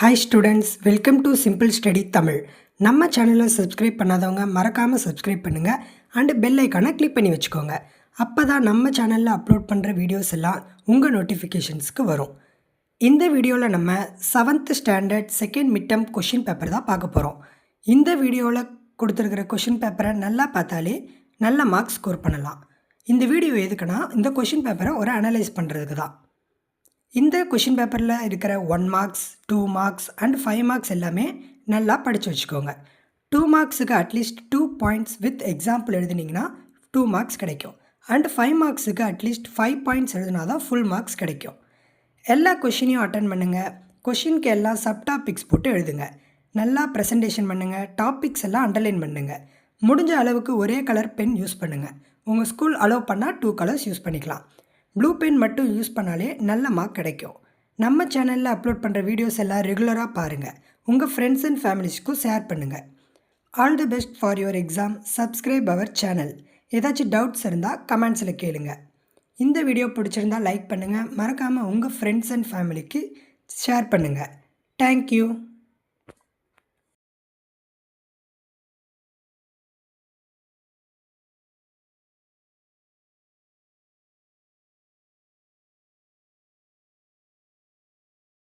Hi students, welcome to Simple Study Tamil. நம்ம சேனலை subscribe பண்ணாதவங்க மறக்காமல் சப்ஸ்கிரைப் பண்ணுங்கள் அண்டு பெல் ஐக்கானை கிளிக் பண்ணி வச்சுக்கோங்க. அப்போ தான் நம்ம சேனலில் அப்லோட் பண்ணுற வீடியோஸ் எல்லாம் உங்கள் நோட்டிஃபிகேஷன்ஸ்க்கு வரும். இந்த வீடியோவில் நம்ம 7th standard second mid term question paper தான் பார்க்க போகிறோம். இந்த வீடியோவில் கொடுத்துருக்கிற கொஷின் பேப்பரை நல்லா பார்த்தாலே நல்ல மார்க்ஸ் ஸ்கோர் பண்ணலாம். இந்த வீடியோ எதுக்குன்னா இந்த கொஷின் பேப்பரை ஒரு அனலைஸ் பண்ணுறதுக்கு தான். இந்த கொஷின் பேப்பரில் இருக்கிற 1 மார்க்ஸ் 2 மார்க்ஸ் அண்ட் 5 மார்க்ஸ் எல்லாமே நல்லா படித்து வச்சுக்கோங்க. 2 மார்க்ஸுக்கு அட்லீஸ்ட் 2 பாயிண்ட்ஸ் வித் எக்ஸாம்பிள் எழுதுனீங்கன்னா 2 மார்க்ஸ் கிடைக்கும். அண்ட் 5 மார்க்ஸுக்கு அட்லீஸ்ட் 5 பாயிண்ட்ஸ் எழுதுனா தான் ஃபுல் மார்க்ஸ் கிடைக்கும். எல்லா கொஷினையும் அட்டன் பண்ணுங்கள். கொஷினுக்கு எல்லாம் சப்டாபிக்ஸ் போட்டு எழுதுங்க. நல்லா ப்ரெசன்டேஷன் பண்ணுங்கள். டாபிக்ஸ் எல்லாம் அண்டர்லைன் பண்ணுங்கள். முடிஞ்ச அளவுக்கு ஒரே கலர் பென் யூஸ் பண்ணுங்கள். உங்கள் ஸ்கூல் அலோவ் பண்ணால் 2 கலர்ஸ் யூஸ் பண்ணிக்கலாம். ப்ளூ பென் மட்டும் யூஸ் பண்ணாலே நல்ல மார்க் கிடைக்கும். நம்ம சேனலில் அப்லோட் பண்ணுற வீடியோஸ் எல்லாம் ரெகுலராக பாருங்கள். உங்கள் ஃப்ரெண்ட்ஸ் அண்ட் ஃபேமிலிஸ்க்கும் ஷேர் பண்ணுங்கள். All the best for your exam. Subscribe our channel. ஏதாச்சும் டவுட்ஸ் இருந்தால் கமெண்ட்ஸில் கேளுங்க. இந்த வீடியோ பிடிச்சிருந்தால் லைக் பண்ணுங்கள். மறக்காமல் உங்கள் ஃப்ரெண்ட்ஸ் அண்ட் ஃபேமிலிக்கு ஷேர் பண்ணுங்கள். தேங்க்யூ.